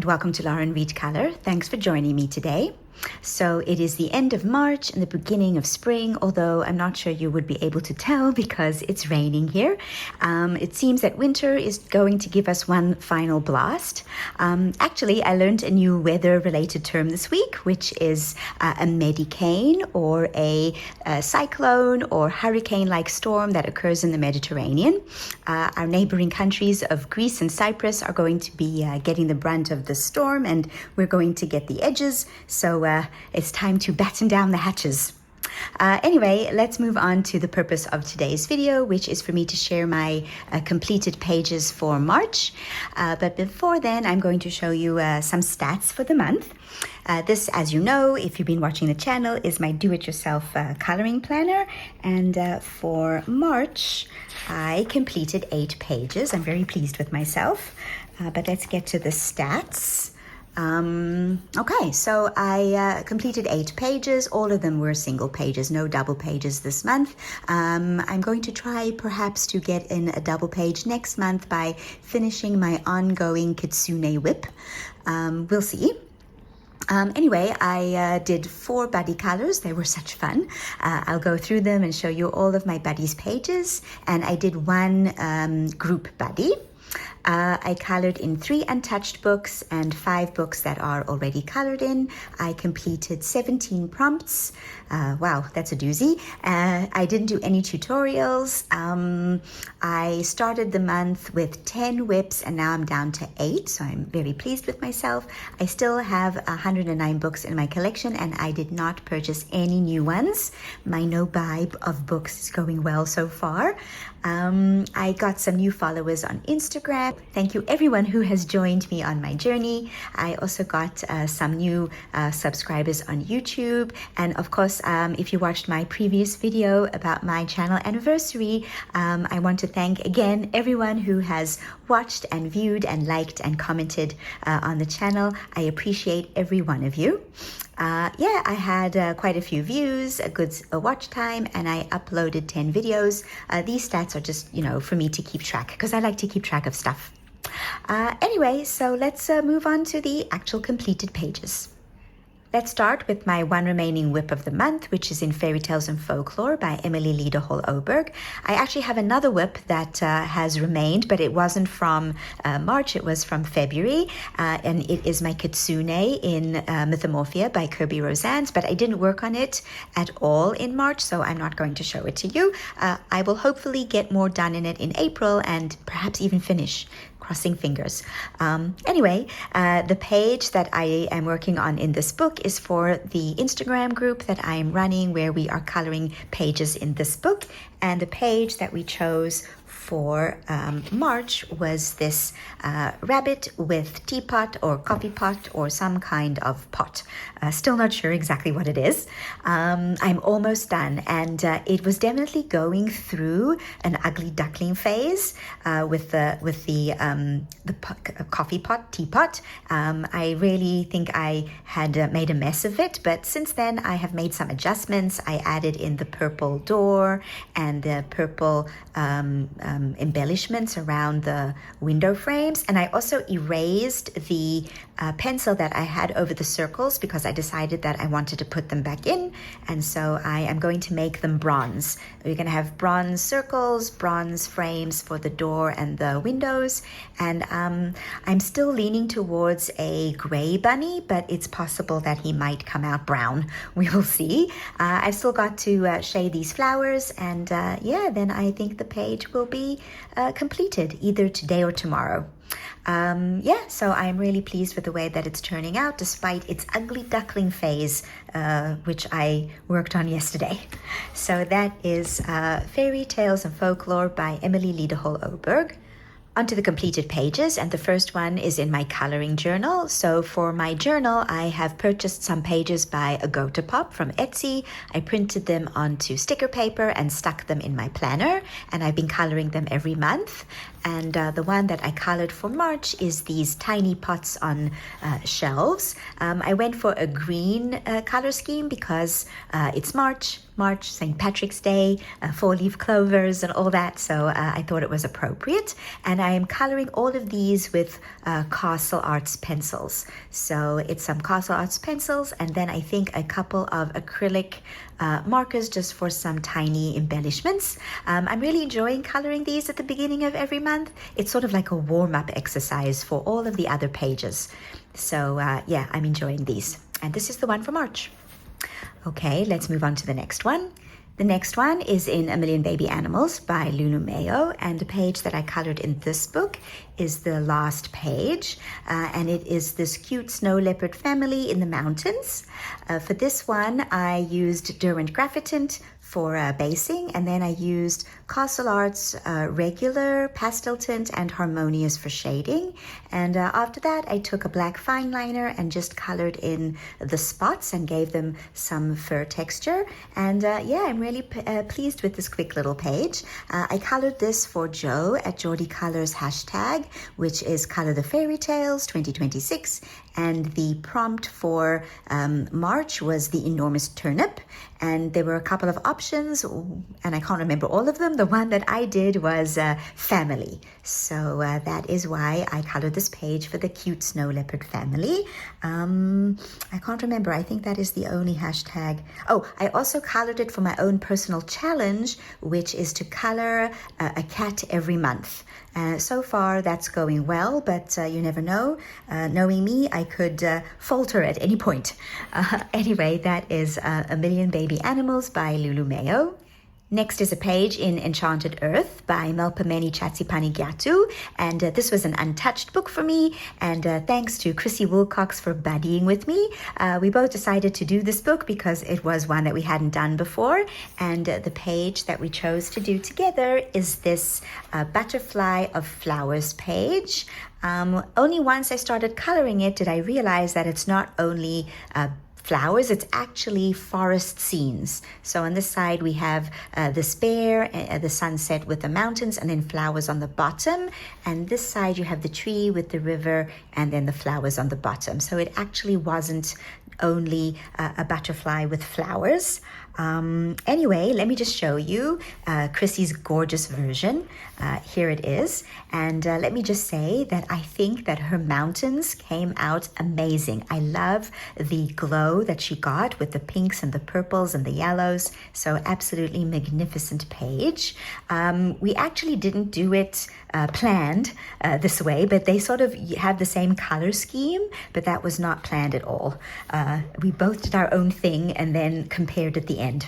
welcome to Lauren Reed Color. Thanks for joining me today. So it is the end of March and the beginning of spring, although I'm not sure you would be able to tell because it's raining here. It seems that winter is going to give us one final blast. Actually, I learned a new weather-related term this week, which is a medicane, or a cyclone or hurricane-like storm that occurs in the Mediterranean. Our neighboring countries of Greece and Cyprus are going to be getting the brunt of the storm, and we're going to get the edges. So it's time to batten down the hatches. Anyway, let's move on to the purpose of today's video, which is for me to share my completed pages for March. But before then, I'm going to show you some stats for the month. This, as you know, if you've been watching the channel, is my do-it-yourself coloring planner. And for March, I completed 8 pages. I'm very pleased with myself. But let's get to the stats. Okay, so I completed 8 pages. All of them were single pages, no double pages this month. I'm going to try perhaps to get in a double page next month by finishing my ongoing Kitsune whip. We'll see. Anyway, I did 4 buddy colors. They were such fun. I'll go through them and show you all of my buddies' pages. And I did 1 group buddy. I colored in 3 untouched books and 5 books that are already colored in. I completed 17 prompts. Wow, that's a doozy. I didn't do any tutorials. I started the month with 10 whips and now I'm down to 8, so I'm very pleased with myself. I still have 109 books in my collection and I did not purchase any new ones. My no-buy of books is going well so far. I got some new followers on Instagram. Thank you everyone who has joined me on my journey. I also got some new subscribers on YouTube. And of course, if you watched my previous video about my channel anniversary, I want to thank again everyone who has watched and viewed and liked and commented on the channel. I appreciate every one of you. Yeah, I had quite a few views, a good watch time, and I uploaded 10 videos. These stats are just, for me to keep track because I like to keep track of stuff. Anyway, so let's move on to the actual completed pages. Let's start with my one remaining whip of the month, which is in Fairy Tales and Folklore by Emily Lederhol-Oberg. I actually have another whip that has remained, but it wasn't from March, it was from February, and it is my Kitsune in Mythomorphia by Kirby Rosans, but I didn't work on it at all in March, so I'm not going to show it to you. I will hopefully get more done in it in April and perhaps even finish. Crossing fingers. Anyway, the page that I am working on in this book is for the Instagram group that I am running, where we are coloring pages in this book. And the page that we chose for March was this rabbit with teapot or coffee pot or some kind of pot. Still not sure exactly what it is. I'm almost done, and it was definitely going through an ugly duckling phase with the coffee pot, teapot. I really think I had made a mess of it, but since then I have made some adjustments. I added in the purple door and the purple embellishments around the window frames, and I also erased the pencil that I had over the circles because I decided that I wanted to put them back in, and so I am going to make them bronze. We're going to have bronze circles, bronze frames for the door and the windows, and I'm still leaning towards a gray bunny, but it's possible that he might come out brown. We will see. I've still got to shade these flowers, and yeah, then I think the page will be completed either today or tomorrow. Yeah, so I'm really pleased with the way that it's turning out despite its ugly duckling phase, which I worked on yesterday. So that is Fairy Tales and Folklore by Emily Lederhol-Oberg. Onto the completed pages, and the first one is in my coloring journal. So for my journal, I have purchased some pages by Agotapop from Etsy. I printed them onto sticker paper and stuck them in my planner, and I've been coloring them every month. And the one that I colored for March is these tiny pots on shelves. I went for a green color scheme because it's March. March, St. Patrick's Day, four-leaf clovers and all that, so I thought it was appropriate. And I am coloring all of these with Castle Arts pencils. So it's some Castle Arts pencils and then I think a couple of acrylic markers just for some tiny embellishments. I'm really enjoying coloring these at the beginning of every month. It's sort of like a warm-up exercise for all of the other pages. So yeah, I'm enjoying these. And this is the one for March. Okay, let's move on to the next one. The next one is in A Million Baby Animals by Lulu Mayo, and the page that I colored in this book is the last page, and it is this cute snow leopard family in the mountains. For this one, I used Derwent Graphitant for basing, and then I used Castle Arts regular pastel tint and Harmonious for shading. And after that, I took a black fine liner and just colored in the spots and gave them some fur texture. And yeah, I'm really pleased with this quick little page. I colored this for Joe at Geordie Colors hashtag, which is Color the Fairy Tales 2026. And the prompt for March was the enormous turnip. And there were a couple of options, and I can't remember all of them. The one that I did was family. So that is why I colored this page for the cute snow leopard family. I can't remember. I think that is the only hashtag. Oh, I also colored it for my own personal challenge, which is to color a cat every month. So far, that's going well, but you never know. Knowing me, I could falter at any point. Anyway, that is A Million Baby Animals by Lulu Mayo. Next is a page in Enchanted Earth by Melpomene Chatsipanigyatu, and this was an untouched book for me, and thanks to Chrissy Wilcox for buddying with me. We both decided to do this book because it was one that we hadn't done before, and the page that we chose to do together is this Butterfly of Flowers page. Only once I started coloring it did I realize that it's not only flowers, it's actually forest scenes. So on this side we have this bear, the sunset with the mountains, and then flowers on the bottom. And this side you have the tree with the river and then the flowers on the bottom. So it actually wasn't only a butterfly with flowers. Anyway, let me just show you Chrissy's gorgeous version. Here it is. And let me just say that I think that her mountains came out amazing. I love the glow that she got with the pinks and the purples and the yellows. So absolutely magnificent page. We actually didn't do it planned this way, but they sort of have the same color scheme, but that was not planned at all. We both did our own thing and then compared at the end.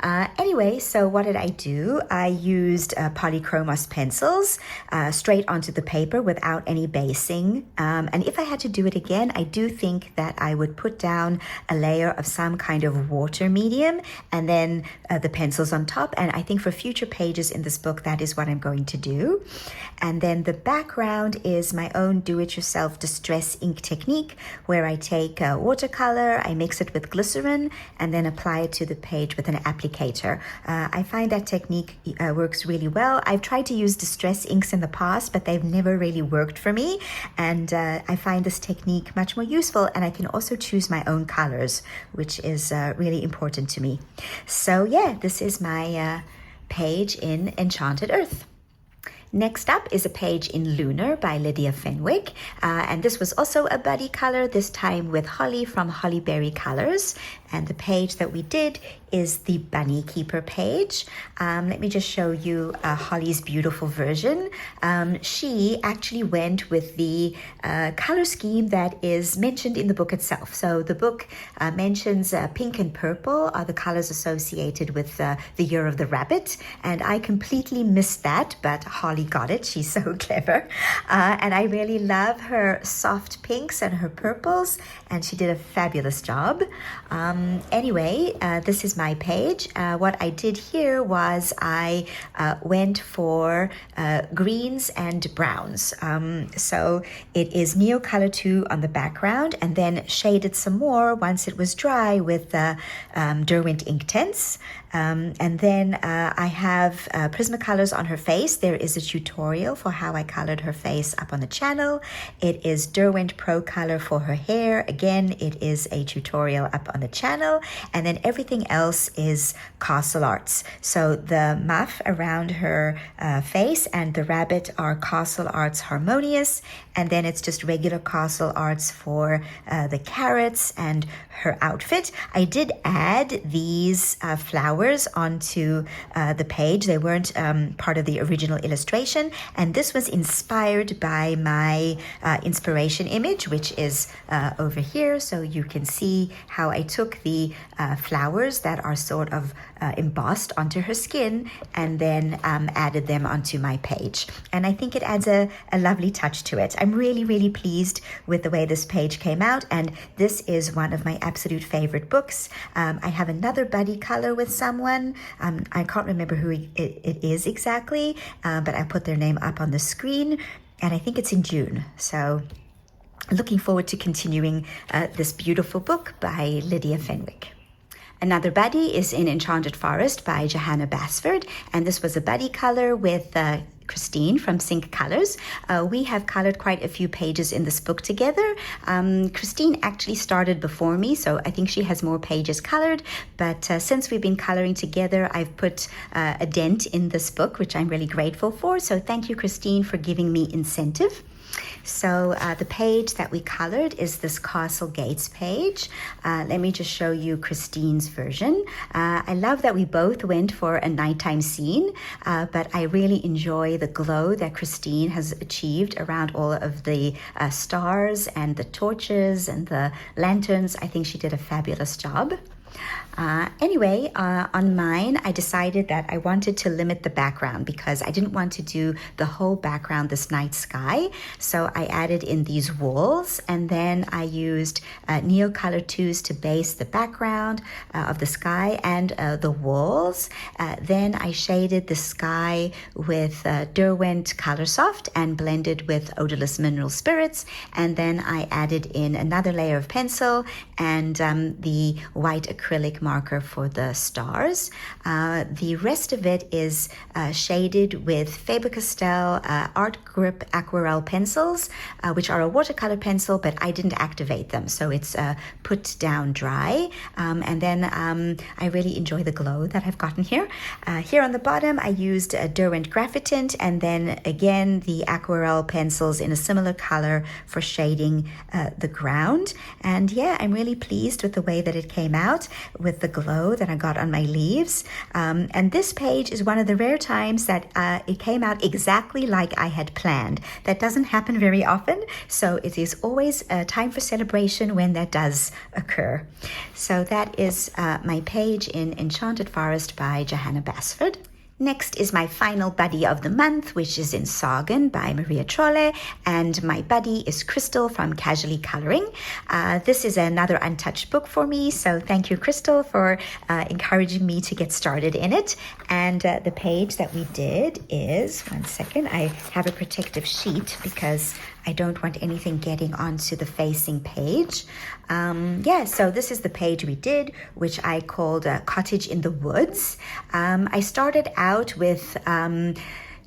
Anyway, so what did I do? I used polychromos pencils straight onto the paper without any basing. And if I had to do it again, I do think that I would put down a layer of some kind of water medium and then the pencils on top. And I think for future pages in this book, that is what I'm going to do. And then the background is my own do-it-yourself distress ink technique, where I take watercolor, I mix it with glycerin, and then apply it to the page with an applicator. I find that technique works really well. I've tried to use distress inks in the past, but they've never really worked for me. And I find this technique much more useful, and I can also choose my own colors, which is really important to me. So yeah, this is my page in Enchanted Earth. Next up is a page in Lunar by Lydia Fenwick, and this was also a buddy color, this time with Holly from Hollyberry Colors. And the page that we did is the Bunny Keeper page. Let me just show you Holly's beautiful version. She actually went with the color scheme that is mentioned in the book itself. So the book mentions pink and purple are the colors associated with the Year of the Rabbit, and I completely missed that, but Holly got it. She's so clever. And I really love her soft pinks and her purples, and she did a fabulous job. Anyway, this is my page. What I did here was I went for greens and browns. So it is Neocolor 2 on the background, and then shaded some more once it was dry with Derwent Inktense. And then I have Prismacolors on her face. There is a tutorial for how I colored her face up on the channel. It is Derwent Pro Color for her hair. Again, it is a tutorial up on the channel. And then everything else is Castle Arts. So the muff around her face and the rabbit are Castle Arts Harmonious. And then it's just regular Castle Arts for the carrots and her outfit. I did add these flowers onto the page. They weren't part of the original illustration, and this was inspired by my inspiration image, which is over here. So you can see how I took the flowers that are sort of embossed onto her skin and then added them onto my page. And I think it adds a lovely touch to it. I'm really, really pleased with the way this page came out, and this is one of my absolute favorite books. I have another buddy color with someone. I can't remember who it is exactly, but I put their name up on the screen, and I think it's in June. So looking forward to continuing this beautiful book by Lydia Fenwick. Another buddy is in Enchanted Forest by Johanna Basford, and this was a buddy color with Christine from Sync Colors. We have colored quite a few pages in this book together. Christine actually started before me, so I think she has more pages colored, but since we've been coloring together, I've put a dent in this book, which I'm really grateful for. So thank you, Christine, for giving me incentive. So the page that we colored is this Castle Gates page. Let me just show you Christine's version. I love that we both went for a nighttime scene, but I really enjoy the glow that Christine has achieved around all of the stars and the torches and the lanterns. I think she did a fabulous job. Anyway, on mine, I decided that I wanted to limit the background because I didn't want to do the whole background this night sky. So I added in these walls, and then I used Neocolor 2s to base the background of the sky and the walls. Then I shaded the sky with Derwent Color Soft and blended with Odorless Mineral Spirits. And then I added in another layer of pencil and the white acrylic marker for the stars. The rest of it is shaded with Faber-Castell Art Grip Aquarelle pencils, which are a watercolor pencil, but I didn't activate them, so it's put down dry. And then I really enjoy the glow that I've gotten here. Here on the bottom, I used Derwent Graphitint, and then again the aquarelle pencils in a similar color for shading the ground. And yeah, I'm really pleased with the way that it came out with the glow that I got on my leaves. And this page is one of the rare times that it came out exactly like I had planned. That doesn't happen very often, so it is always a time for celebration when that does occur. So that is my page in Enchanted Forest by Johanna Basford. Next is my final buddy of the month, which is in Sagen by Maria Trolle, and my buddy is Crystal from Casually Coloring. This is another untouched book for me, so thank you, Crystal, for encouraging me to get started in it. And the page that we did is, one second, I have a protective sheet because I don't want anything getting onto the facing page. So this is the page we did, which I called Cottage in the Woods. I started out with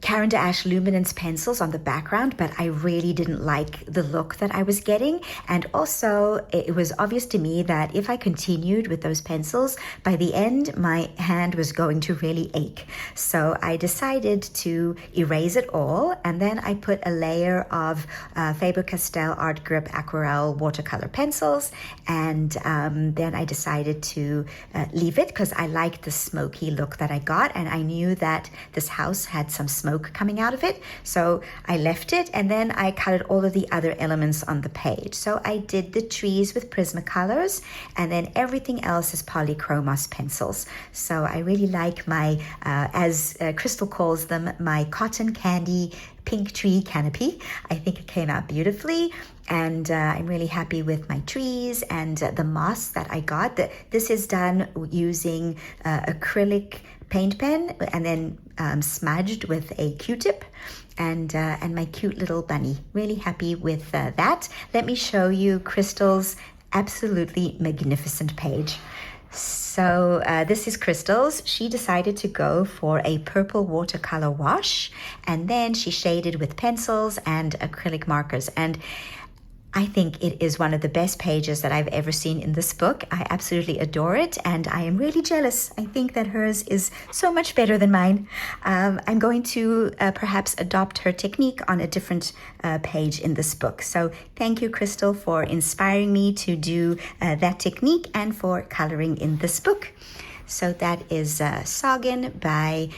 Caran d'Ache Luminance pencils on the background, but I really didn't like the look that I was getting. And also, it was obvious to me that if I continued with those pencils, by the end, my hand was going to really ache. So I decided to erase it all, and then I put a layer of Faber-Castell Art Grip Aquarelle watercolor pencils, and then I decided to leave it because I liked the smoky look that I got, and I knew that this house had some smoke coming out of it, so I left it, and then I colored all of the other elements on the page. So I did the trees with Prismacolors, and then everything else is Polychromos pencils. So I really like my, as Crystal calls them, my cotton candy pink tree canopy. I think it came out beautifully, and I'm really happy with my trees and the moss that I got. This is done using acrylic paint pen and then smudged with a Q-tip, and my cute little bunny. Really happy with that. Let me show you Crystal's absolutely magnificent page. So this is Crystal's. She decided to go for a purple watercolor wash, and then she shaded with pencils and acrylic markers. And I think it is one of the best pages that I've ever seen in this book. I absolutely adore it, and I am really jealous. I think that hers is so much better than mine. I'm going to perhaps adopt her technique on a different page in this book. So thank you, Crystal, for inspiring me to do that technique and for coloring in this book. So that is Sagen by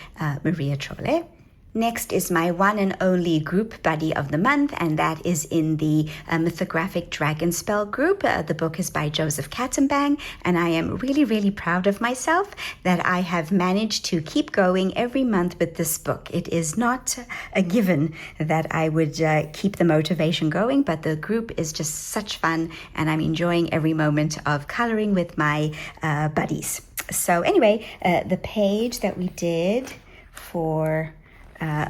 Maria Trolle. Next is my one and only group buddy of the month, and that is in the Mythographic Dragonspell group. The book is by Joseph Katzenbang, and I am really, really proud of myself that I have managed to keep going every month with this book. It is not a given that I would keep the motivation going, but the group is just such fun, and I'm enjoying every moment of coloring with my buddies. So anyway, the page that we did for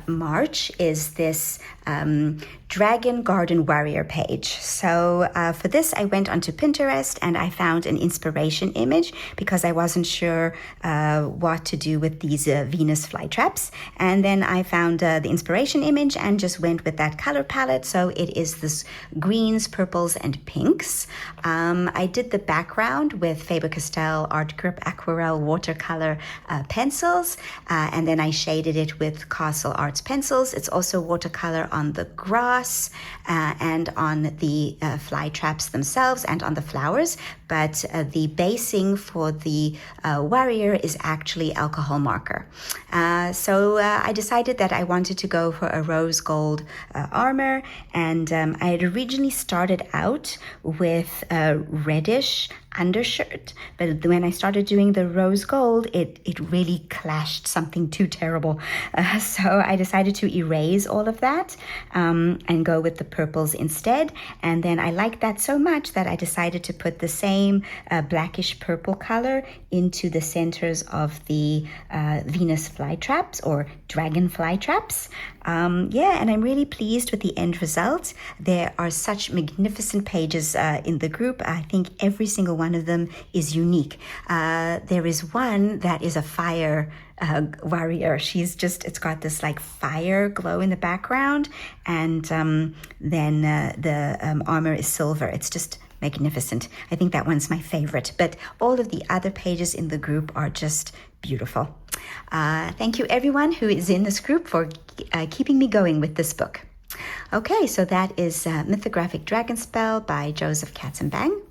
March is this Dragon Garden Warrior page. So for this, I went onto Pinterest and I found an inspiration image because I wasn't sure what to do with these Venus flytraps. And then I found the inspiration image and just went with that color palette. So it is this greens, purples, and pinks. I did the background with Faber-Castell Art Grip Aquarelle watercolor pencils, and then I shaded it with Castle Arts pencils. It's also watercolor on the grass and on the fly traps themselves and on the flowers, but the basing for the warrior is actually alcohol marker. So I decided that I wanted to go for a rose gold armor, and I had originally started out with a reddish undershirt, but when I started doing the rose gold, it really clashed something too terrible. So I decided to erase all of that and go with the purples instead. And then I liked that so much that I decided to put the same blackish purple color into the centers of the Venus flytraps or dragon flytraps. And I'm really pleased with the end result. There are such magnificent pages in the group. I think every single one of them is unique. There is one that is a fire warrior. It's got this like fire glow in the background, and then the armor is silver. It's just magnificent. I think that one's my favorite, but all of the other pages in the group are just beautiful. Thank you everyone who is in this group for keeping me going with this book. Okay, so that is Mythographic Dragonspell by Joseph Katzenbang.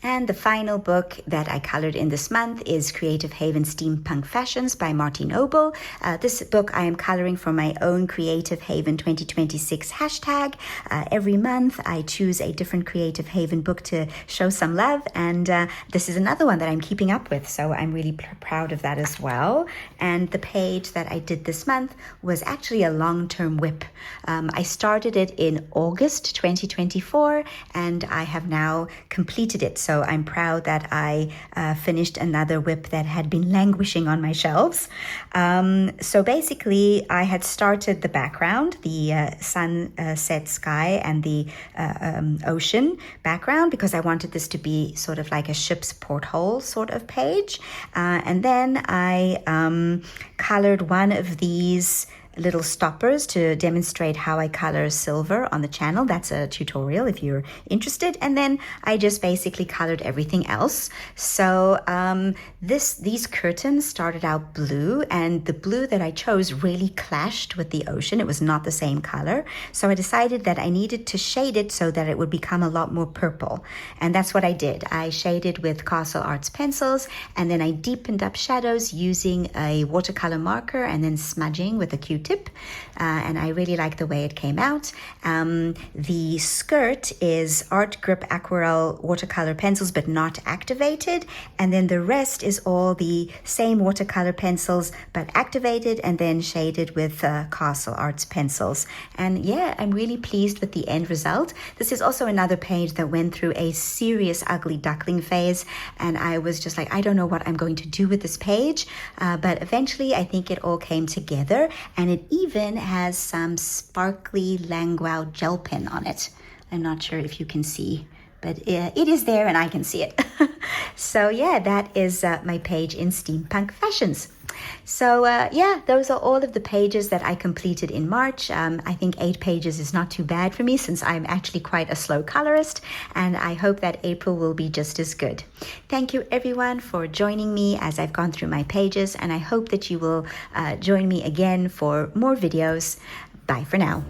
And the final book that I colored in this month is Creative Haven Steampunk Fashions by Marty Noble. This book I am coloring for my own Creative Haven 2026 hashtag. Every month I choose a different Creative Haven book to show some love, and this is another one that I'm keeping up with, so I'm really proud of that as well. And the page that I did this month was actually a long-term whip. I started it in August 2024, and I have now completed it. So I'm proud that I finished another whip that had been languishing on my shelves. So basically, I had started the background, the sunset sky and the ocean background, because I wanted this to be sort of like a ship's porthole sort of page. And then I colored one of these little stoppers to demonstrate how I color silver on the channel. That's a tutorial if you're interested. And then I just basically colored everything else. So these curtains started out blue, and the blue that I chose really clashed with the ocean. It was not the same color. So I decided that I needed to shade it so that it would become a lot more purple. And that's what I did. I shaded with Castle Arts pencils, and then I deepened up shadows using a watercolor marker and then smudging with a Q-tip. And I really like the way it came out. The skirt is Art Grip Aquarelle watercolor pencils, but not activated. And then the rest is all the same watercolor pencils, but activated and then shaded with Castle Arts pencils. And yeah, I'm really pleased with the end result. This is also another page that went through a serious ugly duckling phase. And I was just like, I don't know what I'm going to do with this page. But eventually I think it all came together, and it even has some sparkly Langau gel pen on it. I'm not sure if you can see but it is there and I can see it. So yeah, that is my page in Steampunk Fashions. So yeah, those are all of the pages that I completed in March. I think 8 pages is not too bad for me since I'm actually quite a slow colorist, and I hope that April will be just as good. Thank you everyone for joining me as I've gone through my pages, and I hope that you will join me again for more videos. Bye for now.